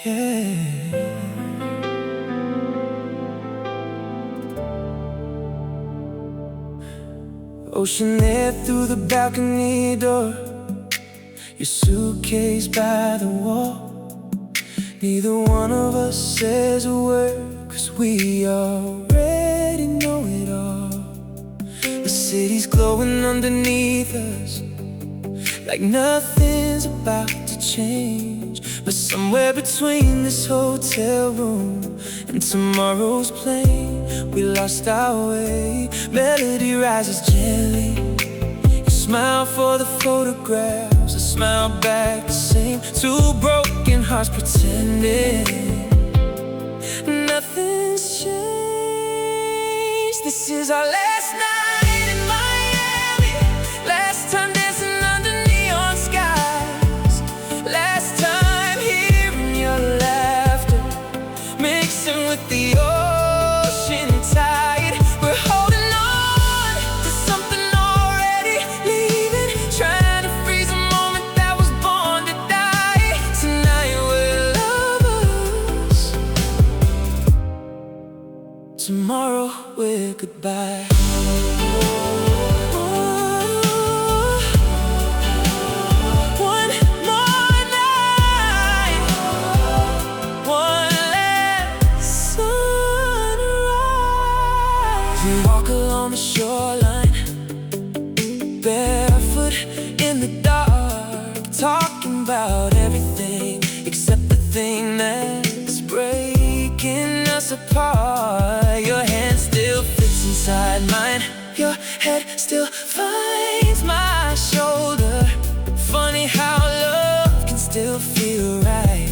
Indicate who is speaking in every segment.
Speaker 1: Yeah. Ocean air through the balcony door, your suitcase by the wall. Neither one of us says a word, 'cause we already know it all. The city's glowing underneath us, like nothing's about to change. But somewhere between this hotel room and tomorrow's plane, we lost our way. Melody rises gently. You smile for the photographs, I smile back the same. Two broken hearts pretending nothing's changed. This is our last night in Miami, last time dancing under neon skies, last time hearing your laughter mixing with the ocean tide. We're holding on to something already leaving, trying to freeze a moment that was born to die. Tonight we're lovers, tomorrow we're goodbye. One more night, one last sunrise. We walk along the shoreline, barefoot in the dark, talking about everything except the thing that's breaking us apart. Your hand still fits inside mine, your head still finds my shoulder. Funny how love can still feel right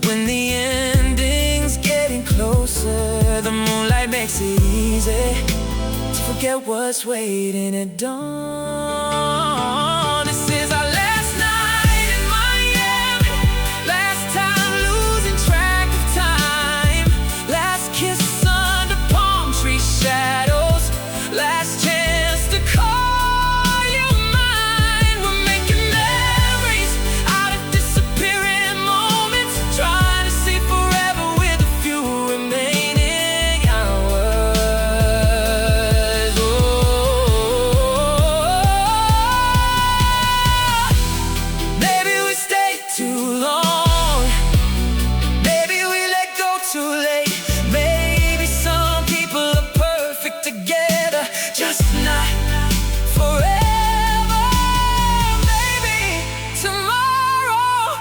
Speaker 1: when the ending's getting closer. The moonlight makes it easy to forget what's waiting at dawn. This is our last night in Miami, last time losing track of time, last kiss under palm tree shadows, last chance to call you mine. We're making memories out of disappearing moments, trying to see forever with a few remaining hours. Oh, maybe we stayed too long, maybe we let go too late. Maybe some people are perfect together, just not forever. Maybe tomorrow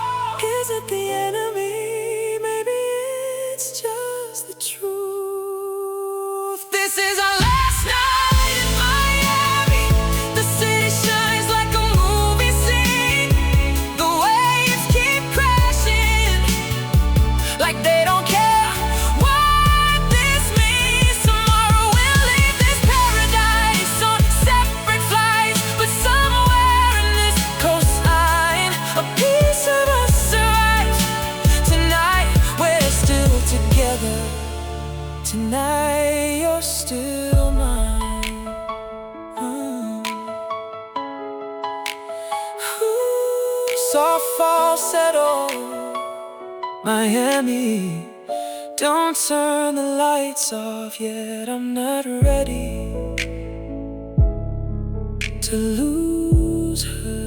Speaker 1: isn't the enemy, maybe it's just the truth. This is our last night in Miami. The city shines like a movie scene. The waves keep crashing like they don't care what this means. Tomorrow we'll leave this paradise on separate flights, but somewhere in this coastline, a piece of us survives. Tonight we're still together, tonight you're still mine. Soft falsetto, Miami. Don't turn the lights off yet, I'm not ready to lose her.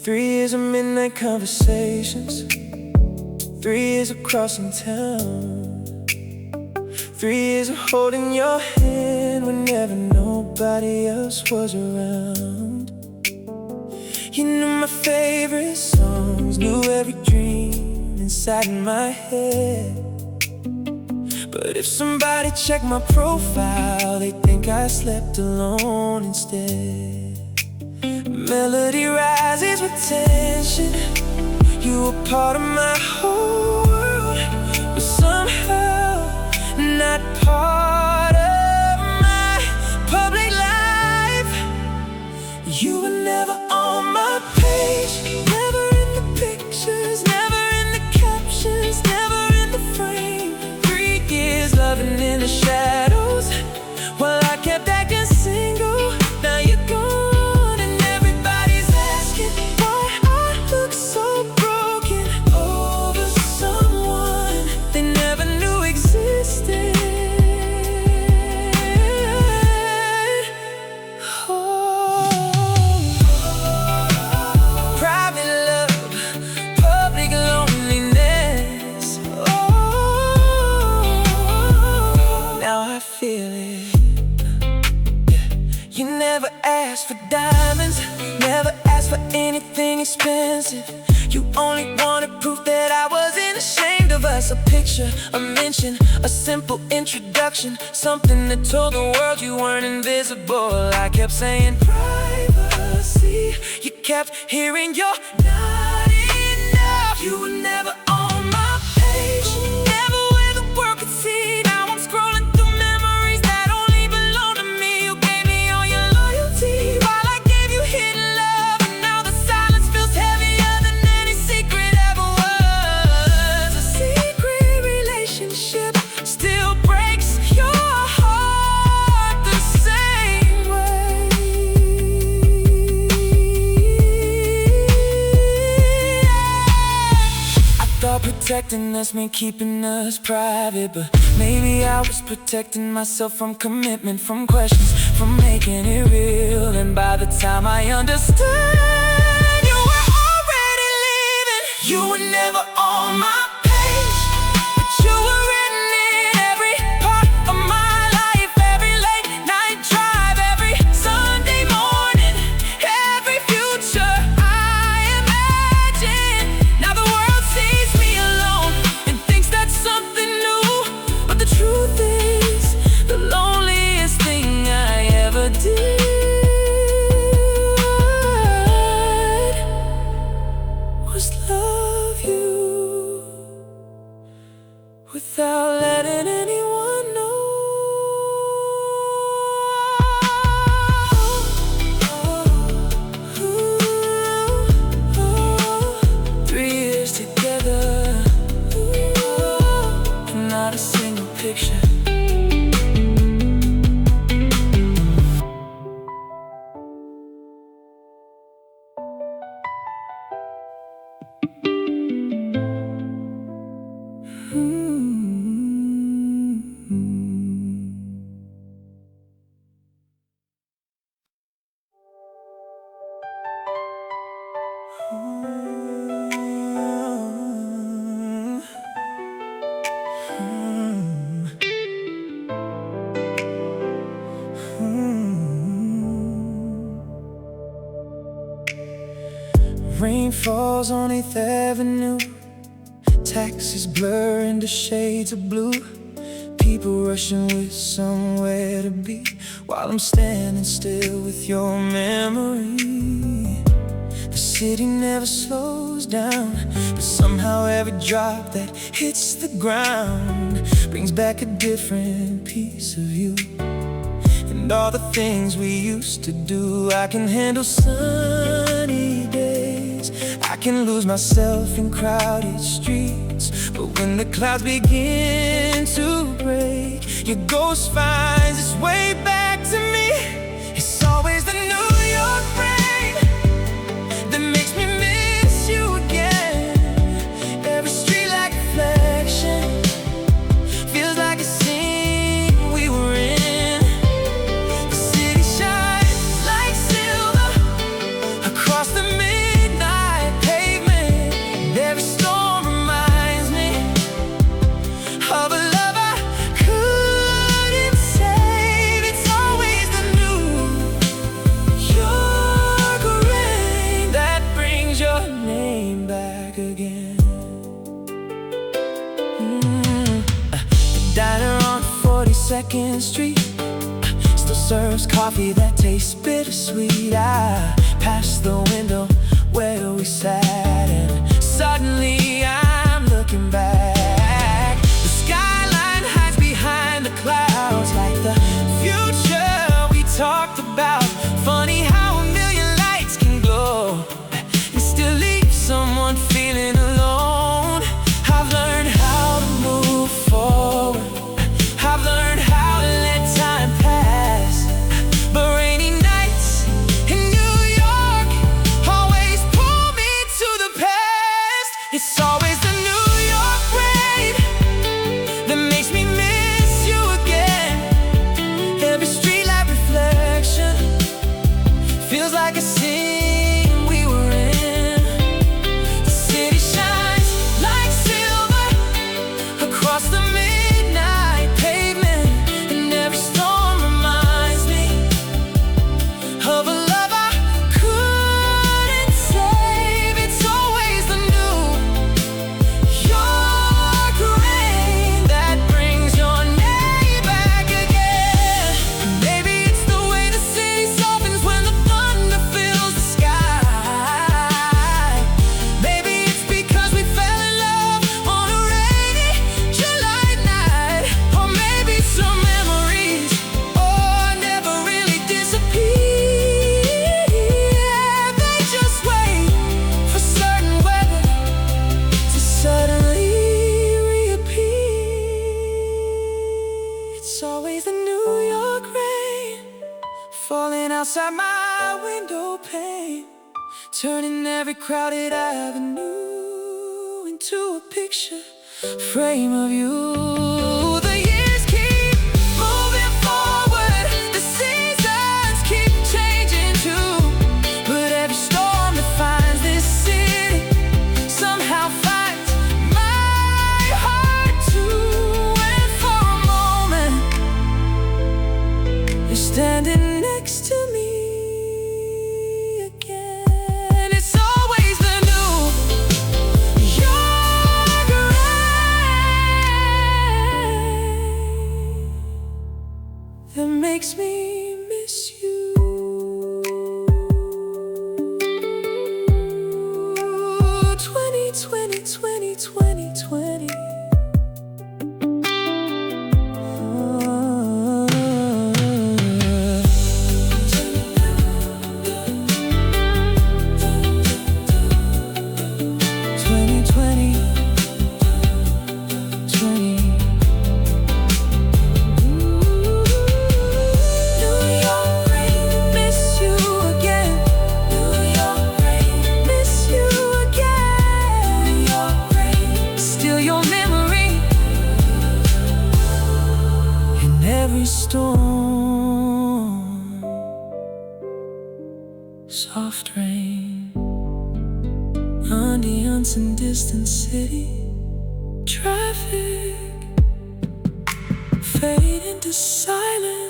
Speaker 1: Three years of midnight conversations, 3 years of crossing town, 3 years of holding your hand whenever nobody else was around. You knew my favorite songs, knew every dream inside my head. But if somebody checked my profile, they think I slept alone instead. Melody rises with tension. You were part of my whole world, but somehow not part of my public life. You were never on my page, never in the pictures, never in the captions, never in the frame. 3 years loving in the shadows, while I kept acting single. Now you're gone and everybody's asking why I look so broken over someone they never knew existed. You never asked for diamonds, never asked for anything expensive. You only wanted proof that I wasn't ashamed of us. A picture, a mention, a simple introduction, something that told the world you weren't invisible. I kept saying privacy, you kept hearing you're not enough. You were never on my page, never where the world could see. Now I'm scrolling through memories that only belong to me. You gave me all your loyalty while I gave you hidden love, and now the silence feels heavier than any secret ever was. A secret relationship still breaks your heart the same way. I thought protecting us meant keeping us private, but maybe I was protecting myself from commitment, from questions, from making it real. And by the time I understood, you were already leaving. You were never on my page, but you were written in every part of my life. Every late night drive, every Sunday morning, every future I imagine. Now the world sees me alone and thinks that's something new, but the truth is, the loneliest thing I ever did was love you without letting anyone know. 3 years together, not a single picture. Rain falls on 8th Avenue, taxis blur into shades of blue. People rushing with somewhere to be, while I'm standing still with your memory. The city never slows down, but somehow every drop that hits the ground brings back a different piece of you. And all the things we used to do. I can handle sunny days, I can lose myself in crowded streets, but when the clouds begin to break, your ghost finds its way back to me. It's always the New York rain that makes me miss you again. Every street like reflection feels like a scene we were in. The city shines like silver across the midnight pavement, and every storm reminds me of a love I couldn't save. It's broken street still serves coffee that tastes bittersweet. I passed the window where we sat, and suddenly I'm looking back. The skyline hides behind the clouds like the future we talked about. Funny how a million lights can glow and still leave someone feeling alone. I've learned how to move forward. I've learned how to let time pass. But rainy nights in New York always pull me to the past. It's always the New York rain that makes me miss you again. Every streetlight reflection feels like a scene we were in. The city shines like silver across the midnight pavement, and every storm reminds me of a love I couldn't save. It's always the New York rain that brings your name back again. Maybe it's the way the city softens when the thunder fills the sky. Maybe it's because we fell in love on a rainy July night. Or maybe some memories, never really disappear. They just wait for certain weather to suddenly reappear. It's always the New York rain falling outside my window pane, turning every crowded avenue into a picture frame of you. The years keep moving forward, the seasons keep changing too, but every storm that finds this city somehow finds my heart too. And for a moment you're standing next to me again. It's always the New York rain that makes me miss you. 2020, 2020, 20. New York rain, miss you again. New York rain, miss you again. New York rain, still your memory in every storm. Soft rain on the unseen distant city. Traffic fade into silence.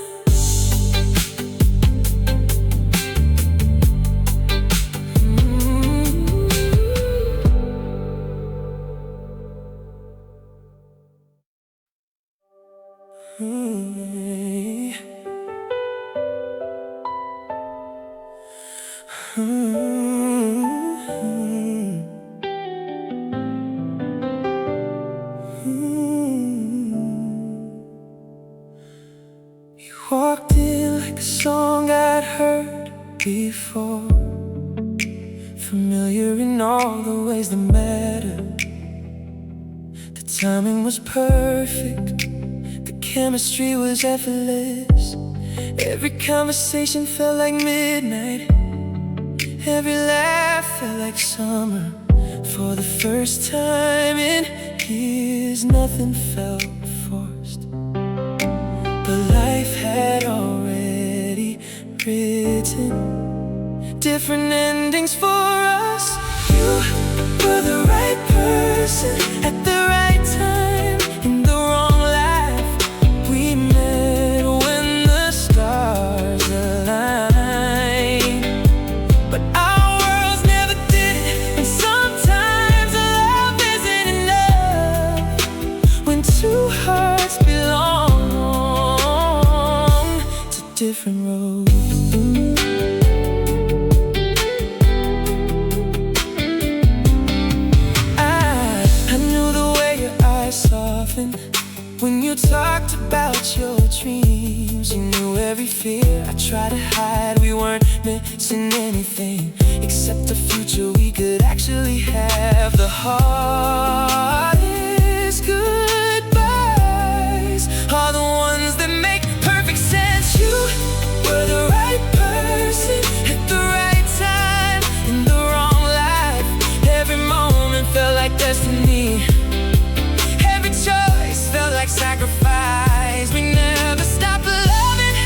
Speaker 1: You walked in like a song I'd heard before, familiar in all the ways that matter. The timing was perfect, the chemistry was effortless. Every conversation felt like midnight, every laugh felt like summer. For the first time in years, nothing felt forced, but life had already written different endings for us. You were the right person at the right time in the wrong life. We met when the stars aligned, but our worlds never did it. And sometimes love isn't enough when two hearts belong. different road. I knew the way your eyes softened when you talked about your dreams. You knew every fear I tried to hide. We weren't missing anything except the future we could actually have. The hardest goodbyes are the ones that make perfect sense. You were the right person at the right time in the wrong life. Every moment felt like destiny. Every choice felt like sacrifice. We never stopped loving,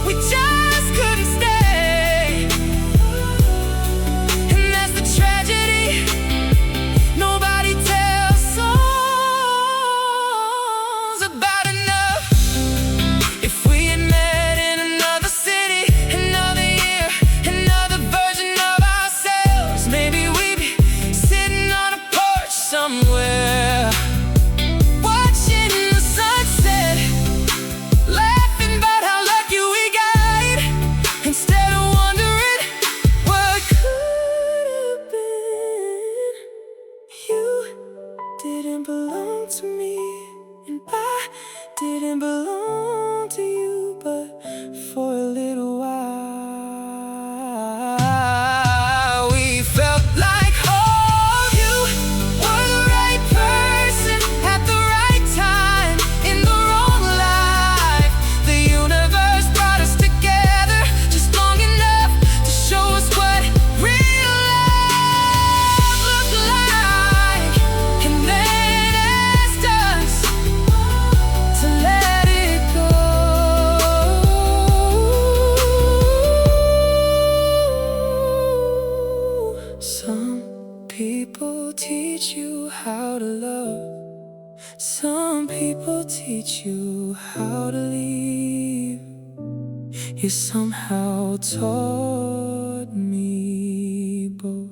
Speaker 1: we just couldn't stay. And that's the tragedy. Nobody tells songs about enough. If we had met in another city, another year, another version of ourselves, maybe we'd be sitting on a porch somewhere, watching the sunset, laughing about how lucky we got, instead of wondering what could have been. You didn't belong to me, and I didn't belong to you, but for a little while we felt like home. You were the right person at the right time in the wrong life. The universe brought us together just long enough to show us what real love looked like, and then asked us to let it go. Some people teach you how to love, some people teach you how to leave. You somehow taught me both.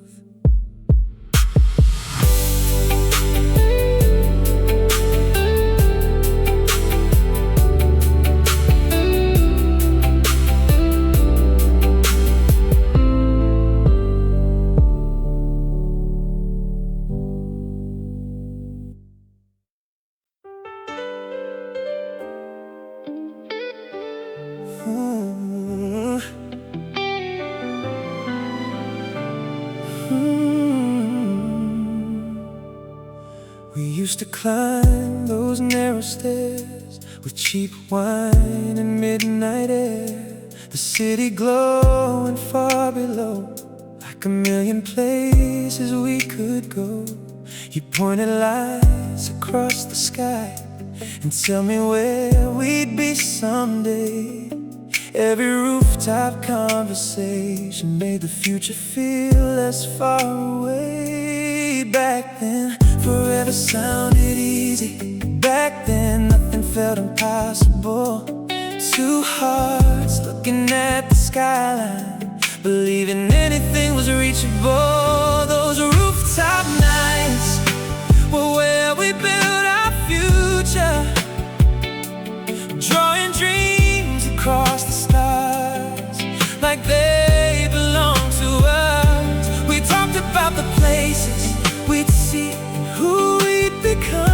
Speaker 1: We used to climb those narrow stairs with cheap wine and midnight air. The city glowing far below, like a million places we could go. You pointed lights across the sky and tell me where we'd be someday. Every rooftop conversation made the future feel less far away. Back then, forever sounded easy. Back then, nothing felt impossible. Two hearts looking at the skyline, believing anything was reachable. Those rooftop nights were where we built our future, drawing dreams across the stars like they belong to us. We talked about the places we'd see and who we'd become.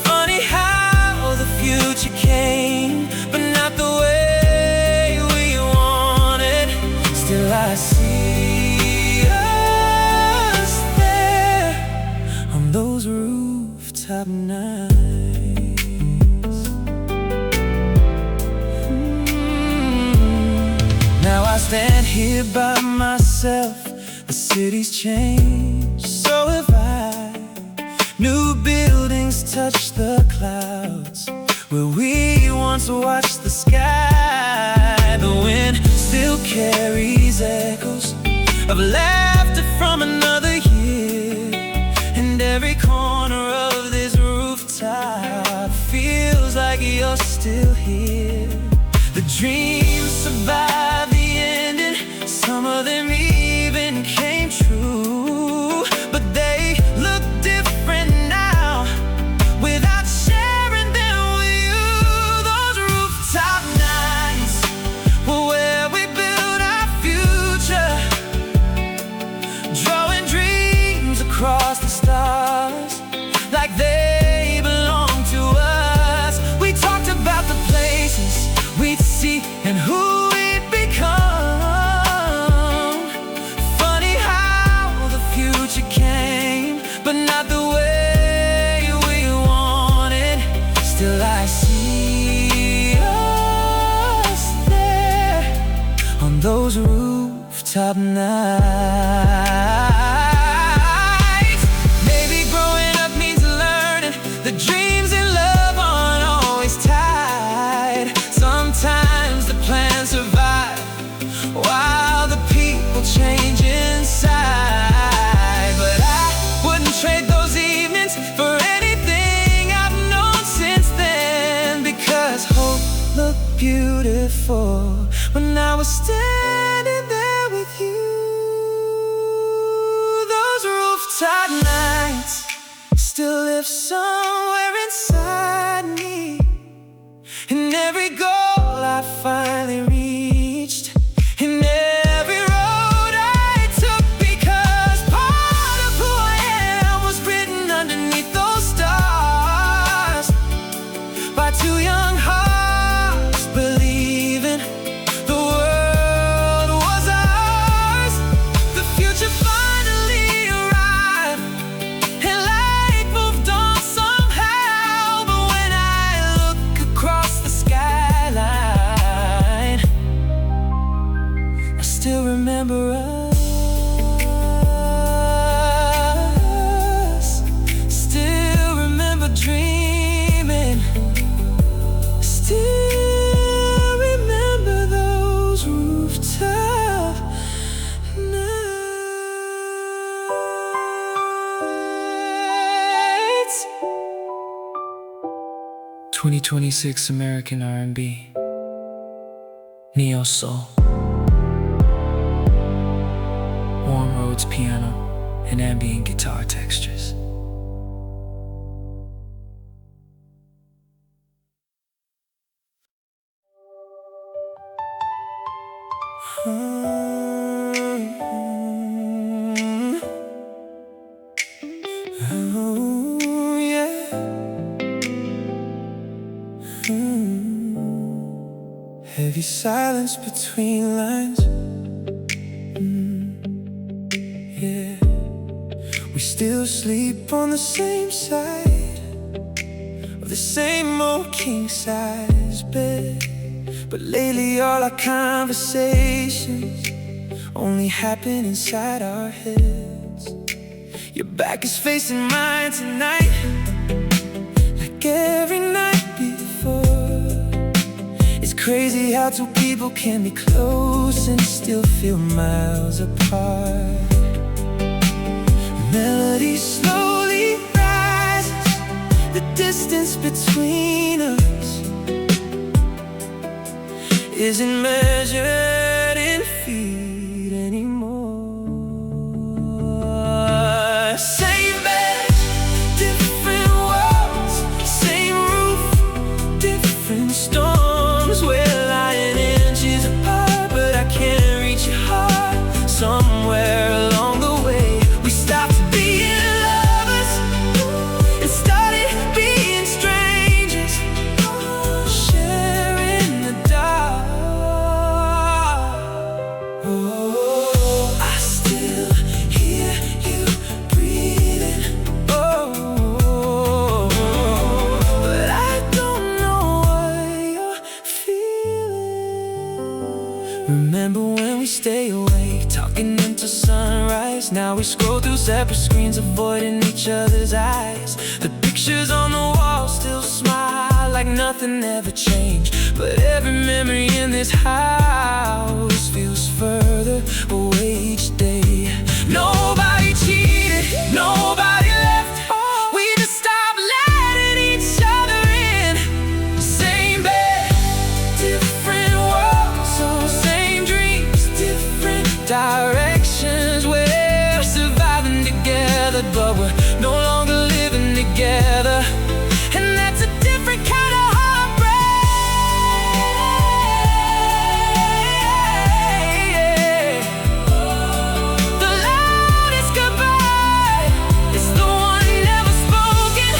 Speaker 1: Funny how the future came, but not the way we wanted. Still I see us there on those rooftop nights. Now I stand here by myself. The city's changed, so have I. New buildings touch the clouds where we once watched the sky. The wind still carries echoes of laughter from another year, and every corner of this rooftop feels like you're still here. The dreams survive the ending, some of them even came true, but they look different now without sharing them with you. those rooftop nights. Maybe growing up means learning the dreams in love aren't always tied. Sometimes the plans survive while the people change inside. But I wouldn't trade those evenings for anything I've known since then, because hope looked beautiful when I was standing there with you. Those rooftop nights still live somewhere inside me, and every goal I finally reached, and every road I took, because part of who I am was written underneath those stars by two young hearts believing the world was ours. The future finally arrived and light moved on somehow. But when I look across the skyline, I still remember us, still remember dreaming, still remember those rooftop nights. 2026 American R&B, neo soul, warm Rhodes piano, and ambient guitar textures. Oh, yeah. Heavy silence between lines. Yeah. We still sleep on the same side of the same old king-size bed. But lately all our conversations only happen inside our heads. Your back is facing mine tonight, like every night before. It's crazy how two people can be close and still feel miles apart. Melody slowly rises, the distance between us isn't measured in feet anymore. Same bed, different walls, same roof, different storms. We're lying inches apart, but I can't reach your heart. Somewhere along the way, we stopped being lovers and started being strangers, sharing the dark. Oh, I still hear you breathing. Oh, but I don't know what you're feeling. Remember when we stay awake, talking into sunrise? Now we scroll through separate screens, avoiding each other's eyes. The pictures on the wall still smile like nothing ever changed. But every memory in this house feels further away each day. Nobody cheated, nobody left. We just stopped letting each other in. Same bed, different worlds, so same dreams, different directions. We're surviving together, but we're no longer living together. And that's a different kind of heartbreak. The loudest goodbye is the one never spoken.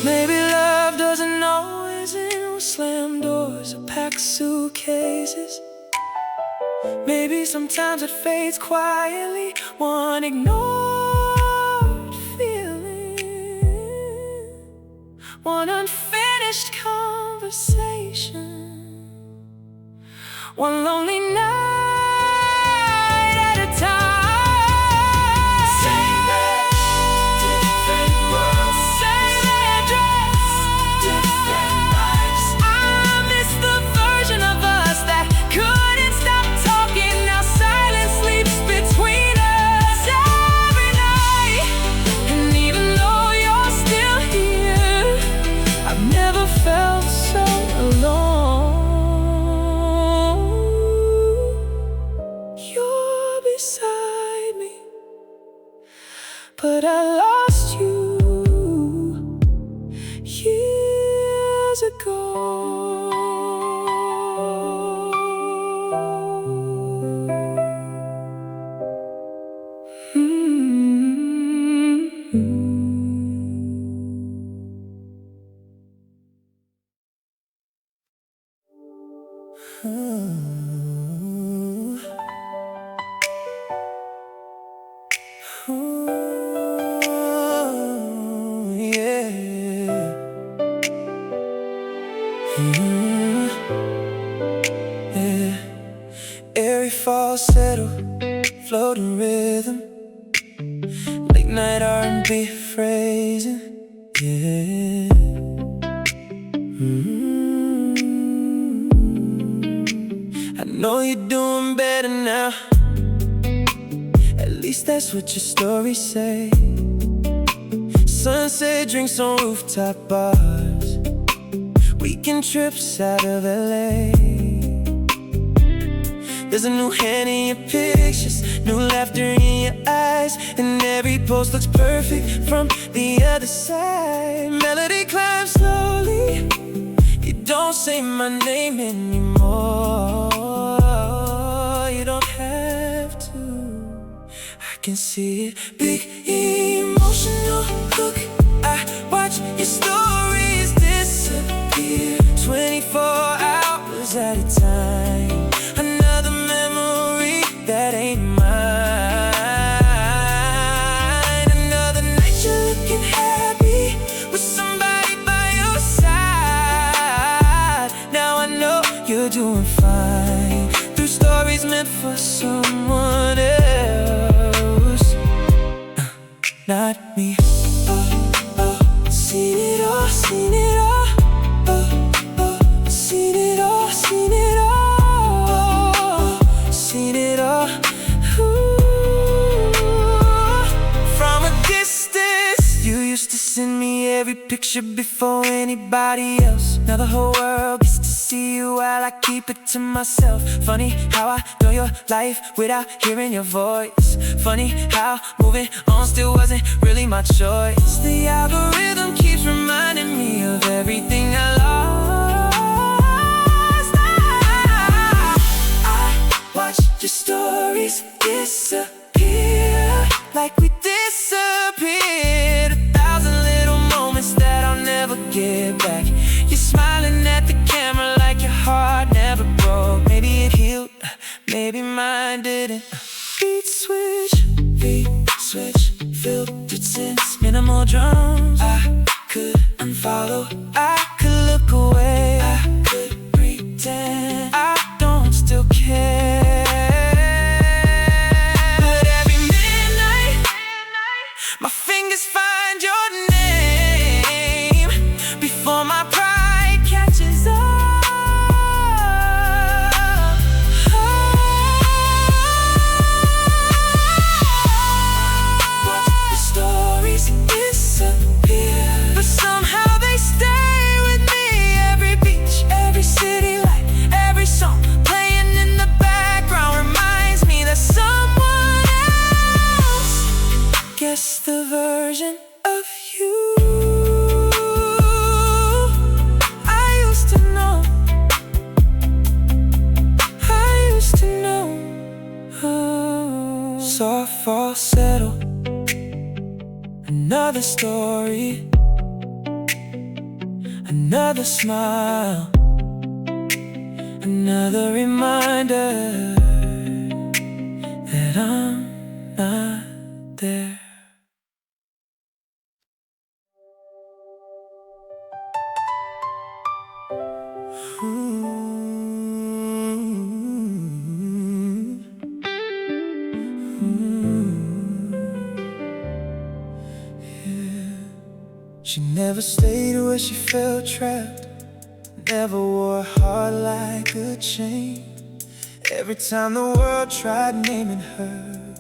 Speaker 1: Maybe love doesn't always end with slam doors or packed suitcases. Maybe sometimes it fades quietly, one ignored one unfinished conversation, one lonely night at a time. Same bed, different worlds. Same address, different lives. I miss the version of us that couldn't stop talking. Now silence sleeps between us every night. And even though you're still here, I've never felt so alone. You're beside me, but I lost you years ago. Airy falsetto, floating rhythm, late night R&B phrasing. Yeah. I know you're doing better now. At least that's what your stories say. Sunset drinks on rooftop bars, weekend trips out of LA. There's a new hand in your pictures, new laughter in your eyes, and every post looks perfect from the other side. Melody climbs slowly, you don't say my name anymore. You don't have to, I can see it. Big emotional hook, I watch your stories disappear 24 hours at a time. Another memory that ain't mine. Another night you're looking happy with somebody by your side. Now I know you're doing fine through stories meant for someone else, not me. Seen it all, seen it all. Seen it all, seen it all. Seen it all. Ooh. From a distance, you used to send me every picture before anybody else. Now the whole world gets to see you while I keep it to myself. Funny how I know your life without hearing your voice. Funny how moving on still wasn't really my choice. The algorithm keeps reminding me of everything I lost. I watch your stories disappear like we disappeared. 1,000 little moments that I'll never get back. You're smiling at the camera like your heart never broke. Maybe it healed, maybe mine didn't. Beat switch, filtered since minimal drums. I could unfollow, I could look away, I could pretend I don't still care. But every midnight, my fingers find your name before my pride catches up. The version of you I used to know, I used to know. Oh. Soft falsetto, another story, another smile, another reminder that I'm not there. She never stayed where she felt trapped, never wore a heart like a chain. Every time the world tried naming her,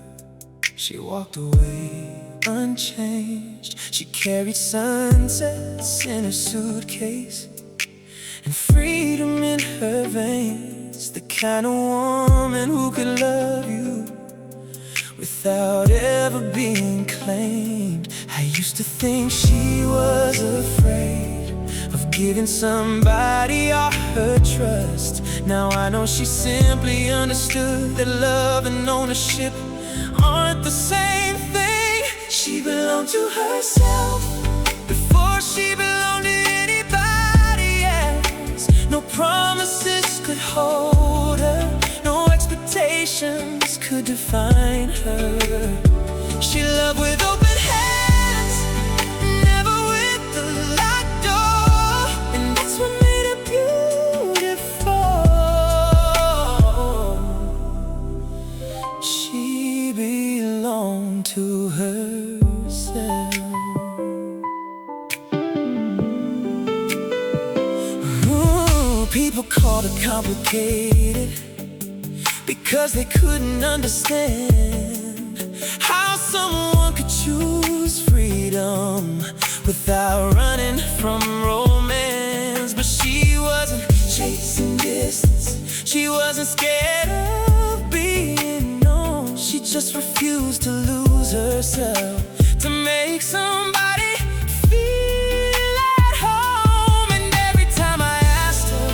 Speaker 1: she walked away unchanged. She carried sunsets in her suitcase and freedom in her veins. The kind of woman who could love you without ever being claimed. I used to think she was afraid of giving somebody all her trust. Now I know she simply understood that love and ownership aren't the same thing. She belonged to herself before she belonged to anybody else. No promises could hold her, no expectations could define her. She loved with open hands, never with the locked door, and that's what made her beautiful. She belonged to herself. Ooh, people called her complicated because they couldn't understand how someone could choose freedom without running from romance. But she wasn't chasing distance, she wasn't scared of being known. She just refused to lose herself to make somebody feel at home. And every time I asked her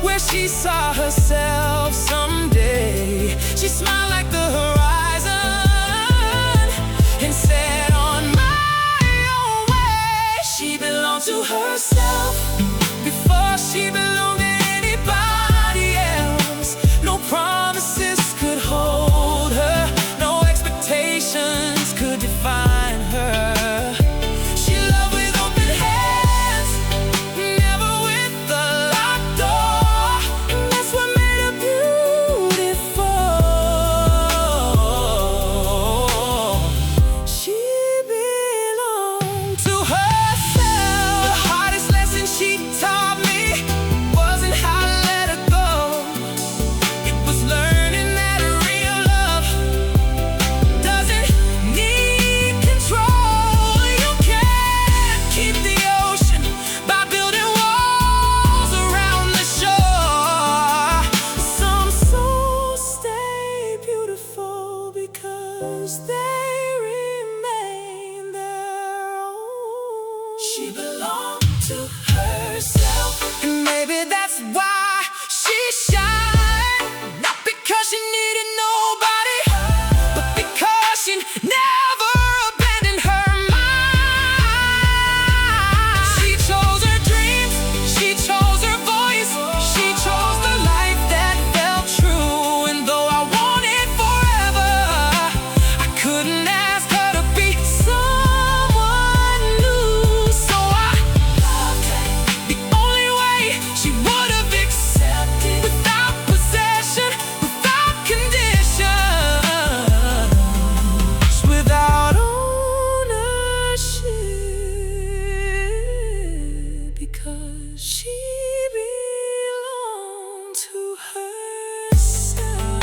Speaker 1: where she saw herself someday, she smiled like the horizon and said, on my own way. She belonged to herself before she belonged to anybody else. No promises could hold her, no expectations could define her. She loved with open hands, never with the locked door, and that's what made her beautiful. She belonged to herself. The hardest lesson she taught me wasn't how to let her go. It was learning that real love doesn't need control. You can't keep the ocean by building walls around the shore. Some souls stay beautiful because they remain their own. She belonged to herself, and maybe that's why she shined. Not because she needed nobody, but because she never abandoned her mind. She chose her dreams, she chose her voice, she chose the life that felt true. And though I wanted forever, I couldn't ask her to be someone new. So I loved her the only way she would have accepted, without possession, without conditions, without ownership, because she belonged to herself.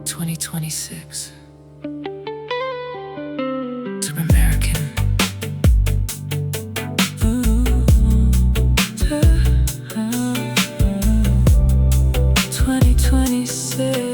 Speaker 1: 2026 to American. 2026.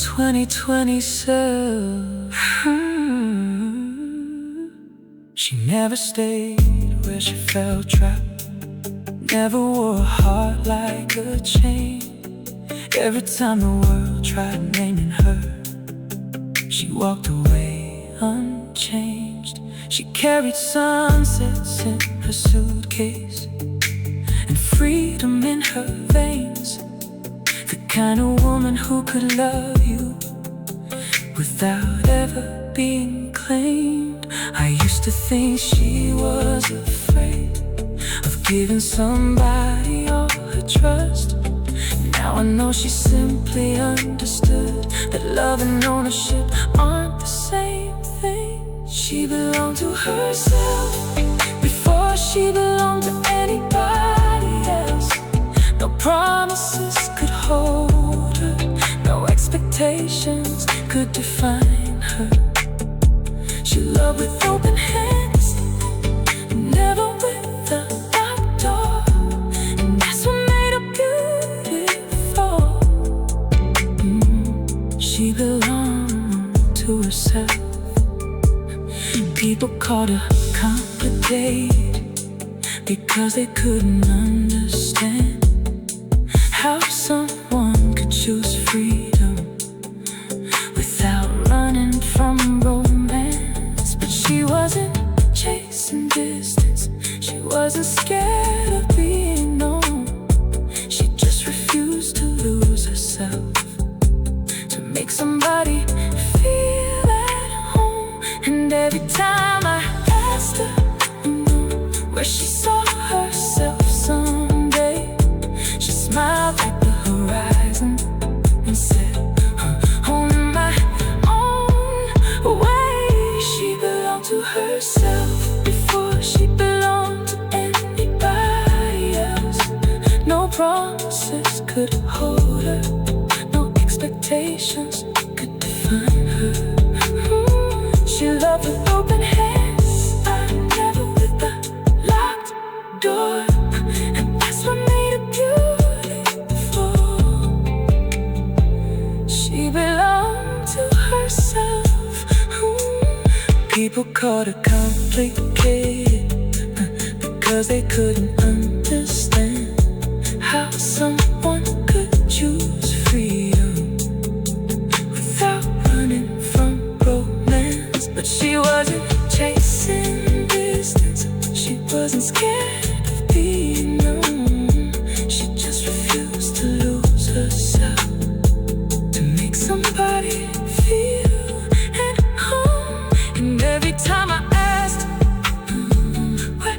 Speaker 1: 2027. She never stayed where she felt trapped, never wore a heart like a chain. Every time the world tried naming her, she walked away unchanged. She carried sunsets in her suitcase suitcase and freedom in her veins. The kind of woman who could love you without ever being claimed. I used to think she was afraid of giving somebody all her trust. Now I know she simply understood that love and ownership aren't the same thing. She belonged to herself before she belonged to anybody else. No promises could hold her, no expectations could define her. She loved with open hands, never with a locked door, and that's what made her beautiful. She belonged to herself. People called her complicated because they couldn't understand how someone could choose freedom without running from romance. But she wasn't chasing distance, she wasn't scared of being known. She just refused to lose herself to make somebody feel at home. And every time I asked her where she saw herself someday, she smiled at the horizon and said, on my own way. She belonged to herself before she belonged to anybody else. No promises could hold her, no expectations could define her. She loved with open hands, never with a locked door, and that's what made her beautiful. She belonged to herself. People called her complicated because they couldn't understand how someone could choose freedom without running from romance. But she wasn't chasing distance, she wasn't scared of being known. She just refused to lose herself to make somebody feel at home. And every time I asked, where?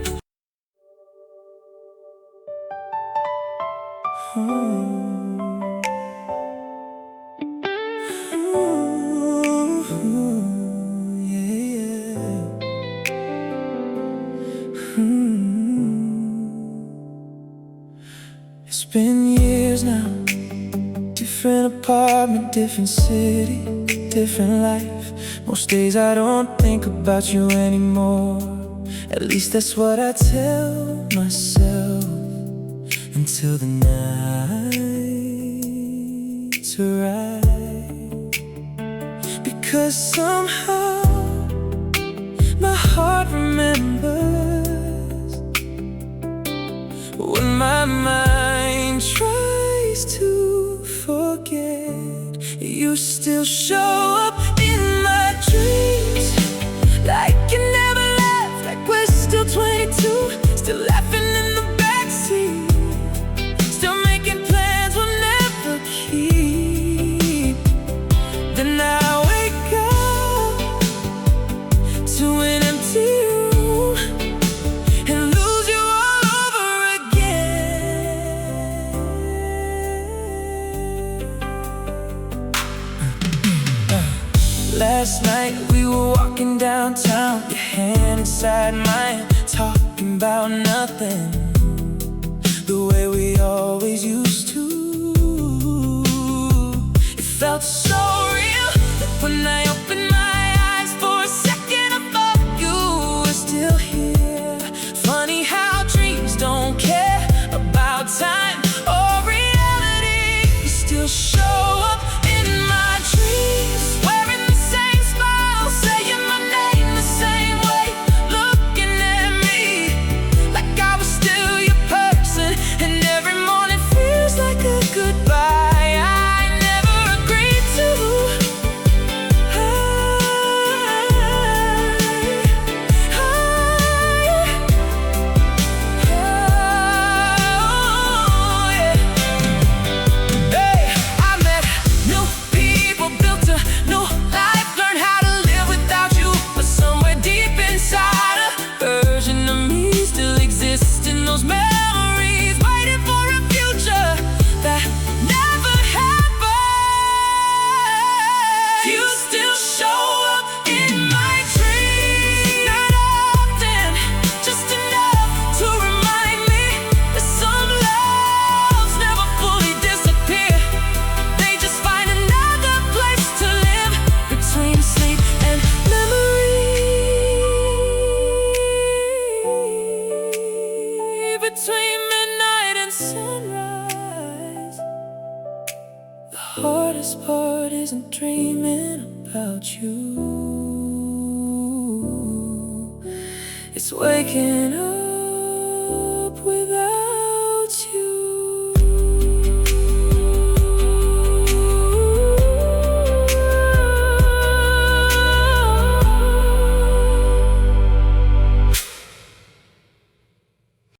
Speaker 1: It's been years now, different apartment, different city, different life. Most days I don't think about you anymore. At least that's what I tell myself, until the nights arrive. Because somehow my heart remembers when my mind tries to forget. You still show up in my dreams, like you never left, like we're still 22, still laughing in the backseat, still making plans we'll never keep. Then I wake up to an empty room and lose you all over again. Last night we were walking downtown, your hand inside mine, talking about nothing, the way we always used to. It felt so real that when I opened my eyes for a second, I thought you were still here. Funny how dreams don't care about time or reality. You still show up in my dreams, wearing the same smile, saying my name the same way, looking at between midnight and sunrise. The hardest part isn't dreaming about you, it's waking up